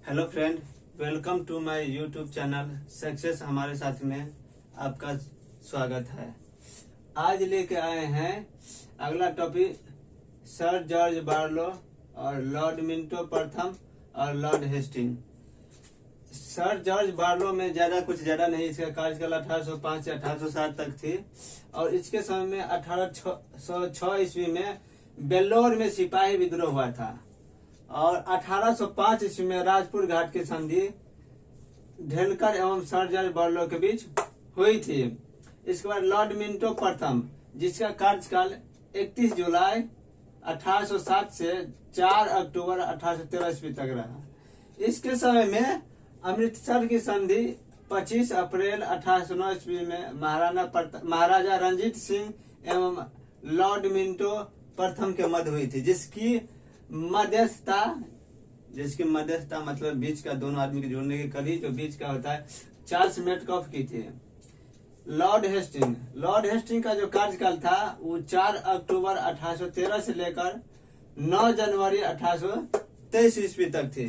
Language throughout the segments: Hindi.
Hello friend, welcome to my YouTube channel success हमारे साथ में आपका स्वागत है। आज लेके आए हैं अगला टॉपिक सर जॉर्ज बार्लो और लॉर्ड मिंटो प्रथम और lord Hasting. Sir George Barlow में कुछ ज्यादा नहीं, इसका कार्यकाल 1805 से 1807 तक थी और इसके समय में 1806 ईस्वी में बेल्लोर में सिपाही विद्रोह हुआ था और 1805 ईस्वी में राजपुर घाट की संधि ढेलकर एवं सर जॉर्ज बार्लो के बीच हुई थी। इसके बाद लॉर्ड मिंटो प्रथम, जिसका कार्यकाल 31 जुलाई 1807 से 4 अक्टूबर 1813 ईस्वी तक रहा। इसके समय में अमृतसर की संधि 25 अप्रैल 1809 ईस्वी में महाराजा रंजीत सिंह एवं लॉर्ड मिंटो प्रथम के मध्य हुई थी, जिसकी मध्यस्थता मतलब बीच का, दोनों आदमी के जोड़ने के कड़ी जो बीच का होता है, चार्ल्स मेटकॉफ की थी। लॉर्ड हेस्टिंग का जो कार्यकाल था वो 4 अक्टूबर 1813 से लेकर 9 जनवरी 1823 ईस्वी तक थी।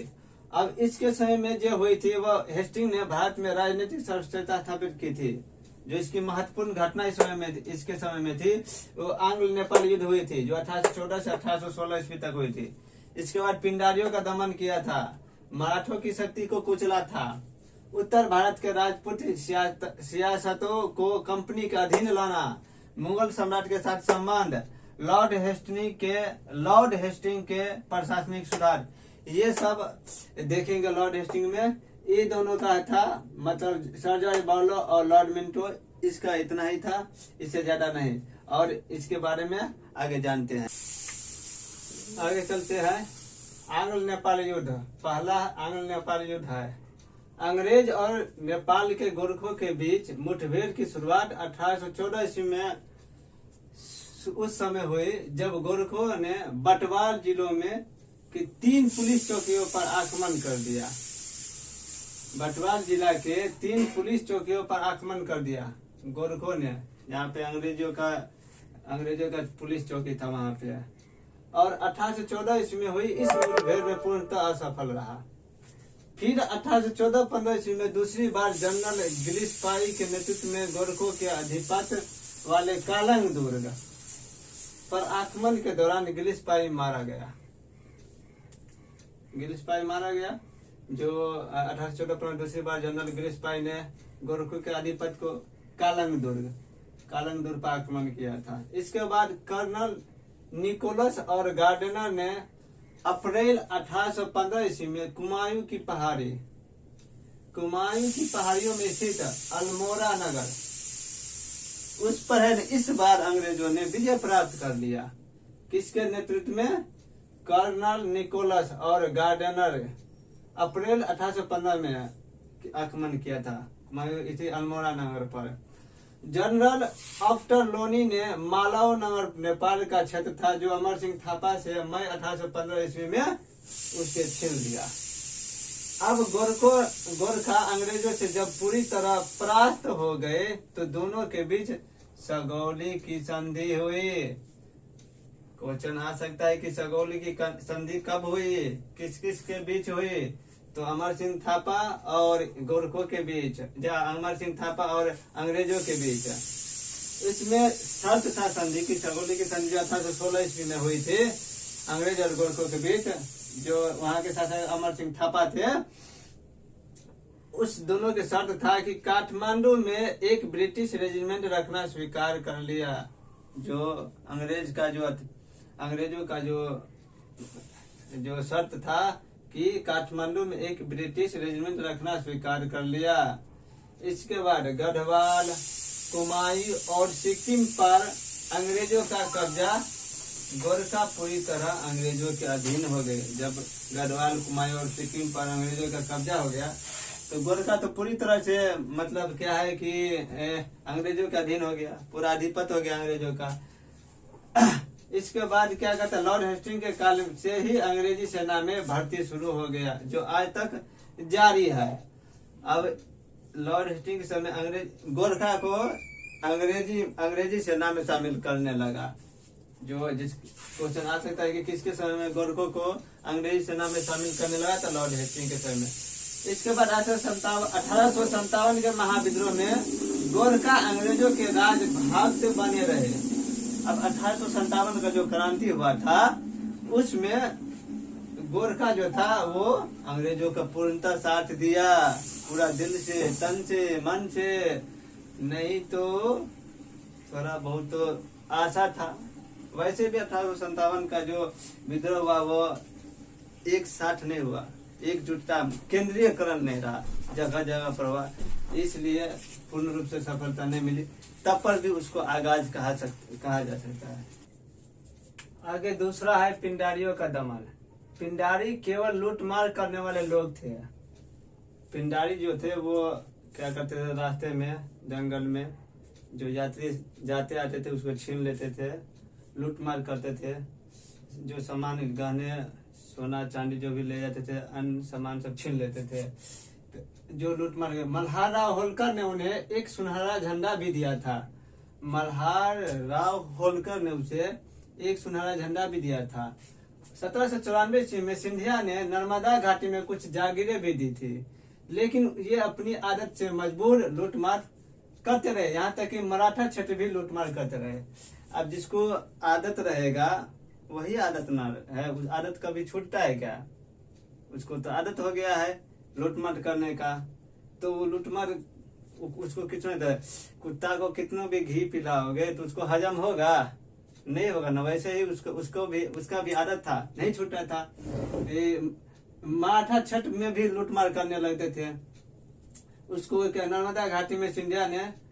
अब इसके समय में जो हुई थी वो हेस्टिंग ने भारत में राजनीतिक सर्वश्रेष्ठता स्थापित की थी। जो इसकी महत्वपूर्ण घटना इसके समय में थी वो आंग्ल नेपाल युद्ध हुई थी, जो 1814 से 1816 ईस्वी तक हुई थी। इसके बाद पिंडारियों का दमन किया था, मराठों की शक्ति को कुचला था, उत्तर भारत के राजपूत सियासतों को कंपनी के अधीन लाना, मुगल सम्राट के साथ संबंध, लॉर्ड हेस्टिंग के प्रशासनिक सुधार, ये सब देखेंगे। लॉर्ड हेस्टिंग में ये दोनों का था, मतलब सर जॉर्ज बार्लो और लॉर्ड मिंटो, इसका इतना ही था, इससे ज्यादा नहीं। और इसके बारे में आगे जानते हैं। आगे चलते हैं। आंग्ल नेपाल युद्ध, पहला आंग्ल नेपाल युद्ध है। अंग्रेज और नेपाल के गोरखों के बीच मुठभेड़ की शुरुआत 1814 ईस्वी में उस समय हुई जब गोरखों ने बटवार जिलों में की 3 पुलिस चौकियों पर आक्रमण कर दिया। बटवार जिला के 3 पुलिस चौकियों पर आक्रमण कर दिया गोरखों ने, यहाँ पे अंग्रेजों का पुलिस चौकी था वहां पे। और 1814 ईस्वी में हुई इस मुठभेड़ में पूर्णतः असफल रहा। फिर 1814-15 ईस्वी में दूसरी बार जनरल गिलिस्पाई के नेतृत्व में गोरखों के अधिपत्य वाले कालंग दुर्ग पर आक्रमण के दौरान गिलिस्पाई मारा गया। जो 1814 में दूसरी बार जनरल गिलिस्पाई ने गोरखों के अधिपत्य को कालंग दुर्ग पर आक्रमण किया था। इसके बाद कर्नल निकोलस और गार्डनर ने अप्रैल 1815 ईस्वी में कुमायूं की पहाड़ियों में स्थित अल्मोड़ा नगर उस पर है। इस बार अंग्रेजों ने विजय प्राप्त कर लिया। किसके नेतृत्व में? कर्नल निकोलस और गार्डनर अप्रैल 1815 में आक्रमण किया था इसी अल्मोड़ा नगर पर। जनरल आफ्टर लोनी ने मालाव नगर नेपाल का क्षेत्र था, जो अमर सिंह थापा से मई 1815 ईस्वी में उसके छीन लिया। अब गोरखा अंग्रेजों से जब पूरी तरह परास्त हो गए तो दोनों के बीच सगौली की संधि हुई। क्वेश्चन आ सकता है कि सगौली की संधि कब हुई, किस किस के बीच हुई? तो अमर सिंह थापा और गोरखों के बीच, अमर सिंह थापा और अंग्रेजों के बीच। इसमें शर्त था संधि की, सगौली की संधि 1816 ईस्वी में हुई थी अंग्रेज और गोरखों के बीच। जो वहां के शासक अमर सिंह थापा थे, उस दोनों के शर्त था कि काठमांडू में एक ब्रिटिश रेजिमेंट रखना स्वीकार कर लिया। जो अंग्रेजों का जो शर्त था कि काठमांडू में एक ब्रिटिश रेजिमेंट रखना स्वीकार कर लिया। इसके बाद गढ़वाल, कुमायूं और सिक्किम पर अंग्रेजों का कब्जा, गोरखा पूरी तरह अंग्रेजों के अधीन हो गए। जब गढ़वाल, कुमायूं और सिक्किम पर अंग्रेजों का कब्जा हो गया तो गोरखा तो पूरी तरह से, मतलब क्या है कि अंग्रेजों के अधीन हो गया, पूरा अधिपत्य हो गया अंग्रेजों का। इसके बाद क्या कहता है, लॉर्ड हेस्टिंग के काल से ही अंग्रेजी सेना में भर्ती शुरू हो गया, जो आज तक जारी है। अब लॉर्ड हेस्टिंग के समय गोरखा को अंग्रेजी सेना में शामिल करने लगा। जो जिस क्वेश्चन आ सकता है कि किसके समय में गोरखों को अंग्रेजी सेना में शामिल करने लगा था, लॉर्ड हेस्टिंग के समय में। इसके बाद 1857 के महाविद्रोह में गोरखा अंग्रेजों के राज भाग से बने रहे। अब 1857 का जो क्रांति हुआ था उसमें गोरखा जो था वो अंग्रेजों का पूर्णतः साथ दिया, पूरा दिल से, तन से, मन से। नहीं तो थोड़ा बहुत तो आशा था। वैसे भी 1857 का जो विद्रोह हुआ वो एक साथ नहीं हुआ, एकजुटता, केंद्रीयकरण नहीं रहा, जगह जगह पर हुआ, इसलिए पूर्ण रूप से सफलता नहीं मिली। तब पर भी उसको आगाज कहा जा सकता है। आगे दूसरा है पिंडारियों का दमन। पिंडारी केवल लूटमार करने वाले लोग थे। पिंडारी जो थे वो क्या करते थे, रास्ते में जंगल में जो यात्री जाते आते थे उसको छीन लेते थे, लूटमार करते थे। जो सामान, गहने, सोना चांदी जो भी ले जाते थे, अन्य सामान सब छीन लेते थे। जो लूटमार के मल्हार राव होलकर ने उन्हें एक सुनहरा झंडा भी दिया था। मल्हार राव होलकर ने उसे एक सुनहरा झंडा भी दिया था। 1794 ईस्वी में सिंधिया ने नर्मदा घाटी में कुछ जागीरें भी दी थी, लेकिन ये अपनी आदत से मजबूर लूटमार करते रहे, यहाँ तक कि मराठा क्षेत्र भी लूटमार करते रहे। अब जिसको आदत रहेगा वही आदत ना है, उस आदत कभी छूटता है क्या? उसको तो आदत हो गया है लूटमार करने का, तो वो लूटमार उसको कितना, कुत्ता को कितना भी घी पिलाओगे तो उसको हजम होगा? नहीं होगा ना। वैसे ही उसका भी आदत था, नहीं छूटा था। मराठा क्षेत्र में भी लूटमार करने लगते थे। उसको नर्मदा घाटी में सिंधिया ने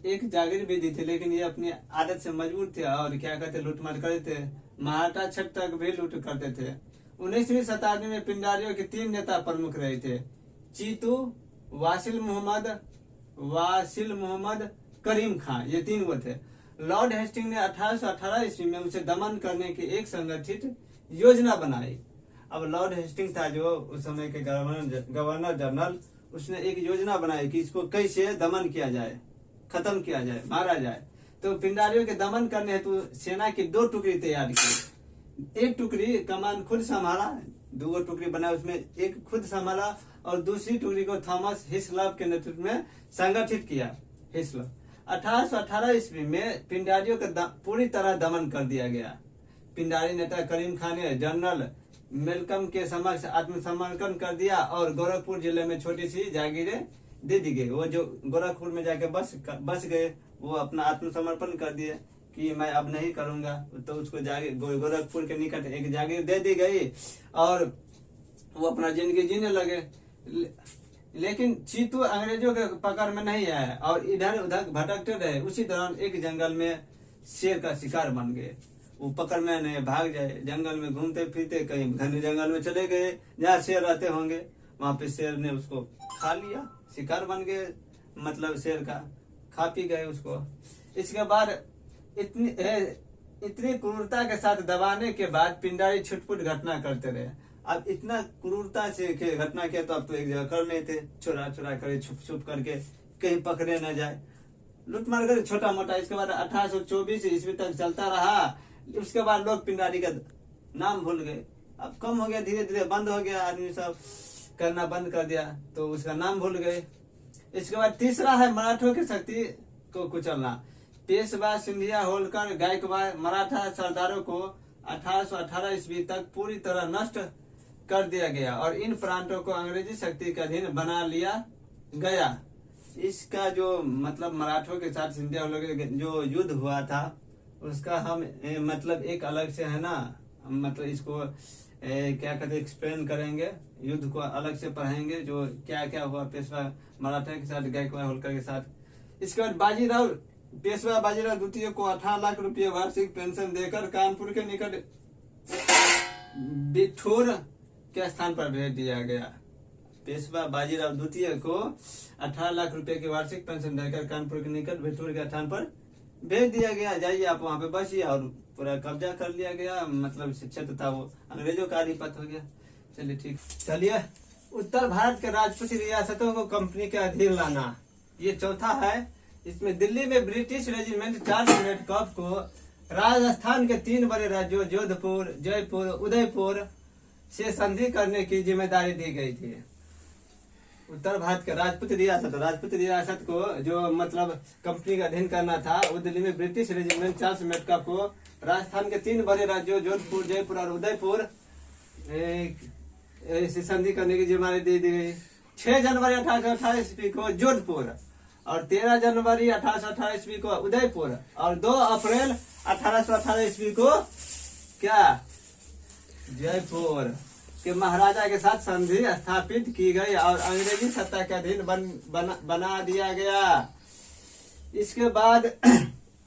एक जागीर भी दी थी, लेकिन ये अपनी आदत से मजबूर थे और क्या कहते, लूटमार करते थे। मराठा क्षेत्र तक भी लूट करते थे। 19वीं शताब्दी में पिंडारियों के 3 नेता प्रमुख रहे थे, चीतू, वासिल मोहम्मद, करीम खां, ये 3 वो थे। लॉर्ड हेस्टिंग ने 1818 ईस्वी में उसे दमन करने की एक संगठित योजना बनाई। अब लॉर्ड हेस्टिंग था जो उस समय के गवर्नर जनरल, उसने एक योजना बनाई कि इसको कैसे दमन किया जाए, खत्म किया जाए, मारा जाए। तो पिंडारियों के दमन करने हेतु सेना की 2 टुकड़ी तैयार की। एक टुकड़ी कमान खुद संभाला, 2 टुकड़ी बनाई, उसमें एक खुद संभाला और दूसरी टुकड़ी को थॉमस हिस्लॉप के नेतृत्व में संगठित किया। हिस्लॉप 1818 ईस्वी में पिंडारियों का पूरी तरह दमन कर दिया गया। पिंडारी नेता करीम खान ने जनरल मेलकम के समक्ष आत्मसमर्पण कर दिया और गोरखपुर जिले में छोटी सी जागीरें दे दी गई। वो जो गोरखपुर में जाके बस गए, वो अपना आत्मसमर्पण कर दिए कि मैं अब नहीं करूंगा। तो उसको गोरखपुर के निकट एक जागीर दे दी गई और वो अपना जिंदगी जीने लगे। लेकिन चीतू अंग्रेजों के पकड़ में नहीं आया और इधर उधर भटकते रहे। उसी दौरान एक जंगल में शेर का शिकार बन गए। वो पकड़ में नहीं, भाग जाए, जंगल में घूमते फिरते कहीं घने जंगल में चले गए जहाँ शेर रहते होंगे, वहां पे शेर ने उसको खा लिया, शिकार बन गए, मतलब शेर का खा पी गए उसको। इसके बाद इतनी क्रूरता के साथ दबाने के बाद पिंडारी छुटपुट घटना करते रहे। अब इतना क्रूरता से घटना किया तो अब तो एक जगह कर नहीं थे, चुरा कर छुप करके कहीं पकड़े न जाए, लूटमार कर छोटा मोटा। इसके बाद 1824 ईस्वी तक चलता रहा। उसके बाद लोग पिंडारी का नाम भूल गए, अब कम हो गया, धीरे धीरे बंद हो गया, आदमी सब करना बंद कर दिया तो उसका नाम भूल गए। इसके बाद तीसरा है मराठों की शक्ति को कुचलना। पेशवा, सिंधिया, होलकर, गायकवाड़, मराठा सरदारों को 1818 ईस्वी तक पूरी तरह नष्ट कर दिया गया और इन प्रांतों को अंग्रेजी शक्ति के अधीन बना लिया गया। इसका जो मतलब मराठों के साथ सिंधिया होलकर जो युद्ध हुआ था उसका हम मतलब एक अलग से है ना, मतलब इसको क्या कहते एक्सप्लेन करेंगे, युद्ध को अलग से पढ़ेंगे जो क्या क्या हुआ पेशवा मराठा के साथ, गायकवाड़ होलकर के साथ। इसके बाद पेशवा बाजीराव द्वितीय को 18 लाख रुपये वार्षिक पेंशन देकर कानपुर के निकट बिठूर के स्थान पर भेज दिया गया। पेशवा बाजीराव द्वितीय को 18 लाख रुपए की वार्षिक पेंशन देकर कानपुर के निकट बिठूर के स्थान पर भेज दिया गया। जाइए आप वहां पे बसिए और पूरा कब्जा कर लिया गया, मतलब क्षेत्र था वो अंग्रेजों का अधिपत्य हो गया। चलिए ठीक, चलिए उत्तर भारत के राजपूती रियासतों को कंपनी के अधीन लाना, ये चौथा है। इसमें दिल्ली में ब्रिटिश रेजिमेंट चार्ल्स मेडकॉफ को राजस्थान के 3 बड़े राज्यों जोधपुर, जयपुर, उदयपुर से संधि करने की जिम्मेदारी दी गई थी। उत्तर भारत के राजपूत रियासत को जो मतलब कंपनी का अधीन करना था, वो दिल्ली में ब्रिटिश रेजिमेंट चार्ल्स मेटकॉफ को राजस्थान के 3 बड़े राज्यों जोधपुर, जयपुर और उदयपुर से संधि करने की जिम्मेदारी दे दी गई। 6 जनवरी 1828 ईस्वी को जोधपुर और 13 जनवरी 1828 ईस्वी को उदयपुर और 2 अप्रैल 1818 ईस्वी को क्या जयपुर के महाराजा के साथ संधि स्थापित की गई और अंग्रेजी सत्ता के अधीन बना दिया गया। इसके बाद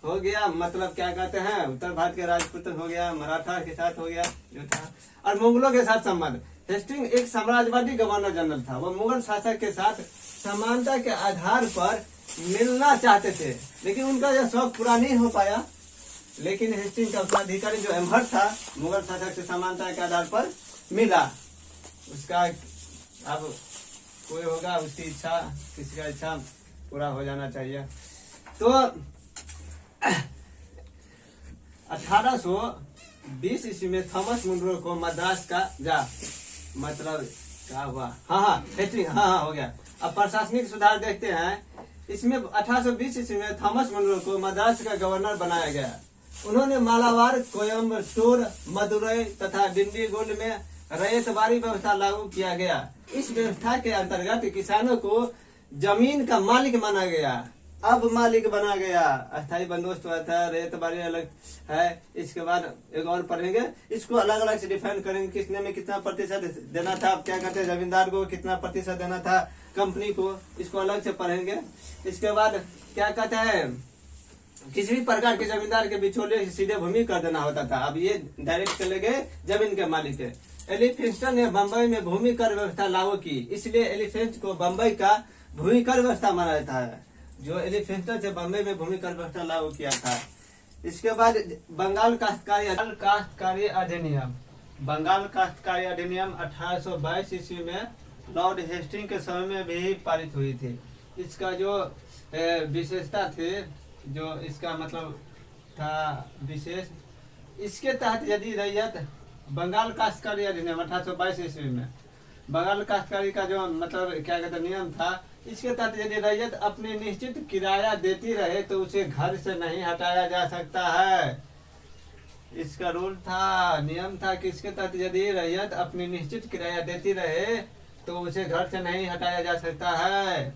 हो गया मतलब क्या कहते हैं, उत्तर भारत के राजपूत हो गया, मराठा के साथ हो गया जो था, और मुगलों के साथ संबंध। हेस्टिंग एक साम्राज्यवादी गवर्नर जनरल था। वो मुगल शासक के साथ समानता के आधार पर मिलना चाहते थे, लेकिन उनका यह शौक पूरा नहीं हो पाया। लेकिन हेस्टिंग का उत्तराधिकारी जो एम्हर था, मुगल शासक से समानता के आधार पर मिला। उसका अब कोई होगा, उसकी इच्छा, किसी का इच्छा पूरा हो जाना चाहिए। तो 1820 ईस्वी में थॉमस मुनरो को मद्रास का मतलब क्या हुआ, हेस्टिंग हो गया। अब प्रशासनिक सुधार देखते हैं। इसमें 1820 ईस्वी में थॉमस मुनरो को मद्रास का गवर्नर बनाया गया। उन्होंने मालाबार, कोयम्बटूर, मदुरई तथा डिंडीगुल में रैयतवारी व्यवस्था लागू किया गया। इस व्यवस्था के अंतर्गत किसानों को जमीन का मालिक माना गया। अब मालिक बना गया। अस्थायी बंदोबस्त हुआ था, रैयतवारी अलग है। इसके बाद एक और पढ़ेंगे, इसको अलग अलग से डिफाइन करेंगे, किसने में कितना प्रतिशत देना था, क्या कहते हैं जमींदार को कितना प्रतिशत देना था, कंपनी को, इसको अलग से पढ़ेंगे। इसके बाद क्या कहते हैं, किसी भी प्रकार के जमींदार के बिचौलिए सीधे भूमि कर देना होता था। अब ये डायरेक्ट चले गए जमीन के मालिक के। एलिफिंस्टन ने बम्बई में भूमि कर व्यवस्था लागू की, इसलिए एलिफेंट को बम्बई का भूमि कर व्यवस्था माना जाता है। जो एलिफेंस्टन से बम्बई में भूमि कर व्यवस्था लागू किया था। इसके बाद बंगाल काश्तकारी अधिनियम। बंगाल काश्तकारी अधिनियम 1822 ईस्वी में लॉर्ड हेस्टिंग के समय में भी पारित हुई थी। इसका जो विशेषता थी, जो इसका मतलब था विशेष, इसके तहत यदि रैयत बंगाल काश्तकारी अधिनियम 1822 ईस्वी में बंगाल काश्तकारी का जो मतलब क्या कहते नियम था, इसके तहत यदि रैयत अपनी निश्चित किराया देती रहे तो उसे घर से नहीं हटाया जा सकता है। इसका रूल था, नियम था कि इसके तहत यदि रैयत अपनी निश्चित किराया देती रहे तो उसे घर से नहीं हटाया जा सकता है।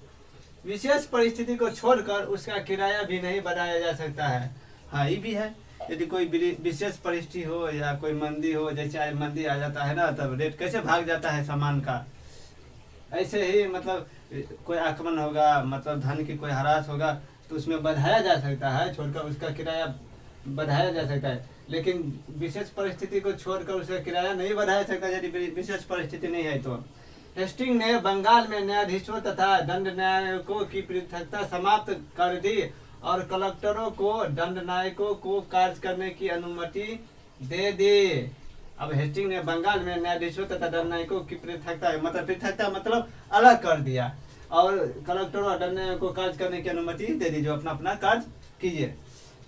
विशेष परिस्थिति को छोड़कर उसका किराया भी नहीं बढ़ाया जा सकता है। हाँ, ये भी है, यदि कोई विशेष परिस्थिति हो या कोई मंदी हो, जैसे मंदी आ जाता है ना, तब रेट कैसे भाग जाता है सामान का, ऐसे ही मतलब कोई आक्रमण होगा, मतलब धन की कोई हरास होगा तो उसमें बढ़ाया जा सकता है, छोड़कर उसका किराया बढ़ाया जा सकता है। लेकिन विशेष परिस्थिति को छोड़कर उसका किराया नहीं बढ़ाया सकता यदि विशेष परिस्थिति नहीं है तो। हेस्टिंग ने बंगाल में न्यायाधीशों तथा दंड न्यायिकों की पृथकता समाप्त कर दी और कलेक्टरों को दंड नायकों को कार्य करने की अनुमति दे दी। अब हेस्टिंग ने बंगाल में न्यायाधीशों तथा दंड नायकों की पृथकता मतलब अलग कर दिया और कलेक्टरों और दंड नायकों को कार्य करने की अनुमति दे दी, जो अपना अपना कार्य कीजिए।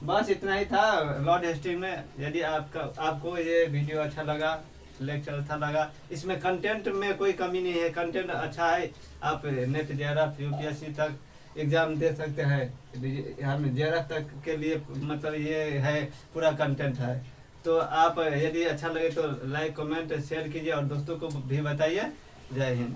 बस इतना ही था लॉर्ड हेस्टिंग में। यदि आपको ये वीडियो अच्छा लगा, लेक्चर अच्छा लगा, इसमें कंटेंट में कोई कमी नहीं है, कंटेंट अच्छा है। आप नेट जेआरएफ यूपीएससी तक एग्जाम दे सकते हैं। हम जेआरएफ तक के लिए मतलब ये है पूरा कंटेंट है। तो आप यदि अच्छा लगे तो लाइक, कमेंट, शेयर कीजिए और दोस्तों को भी बताइए। जय हिंद।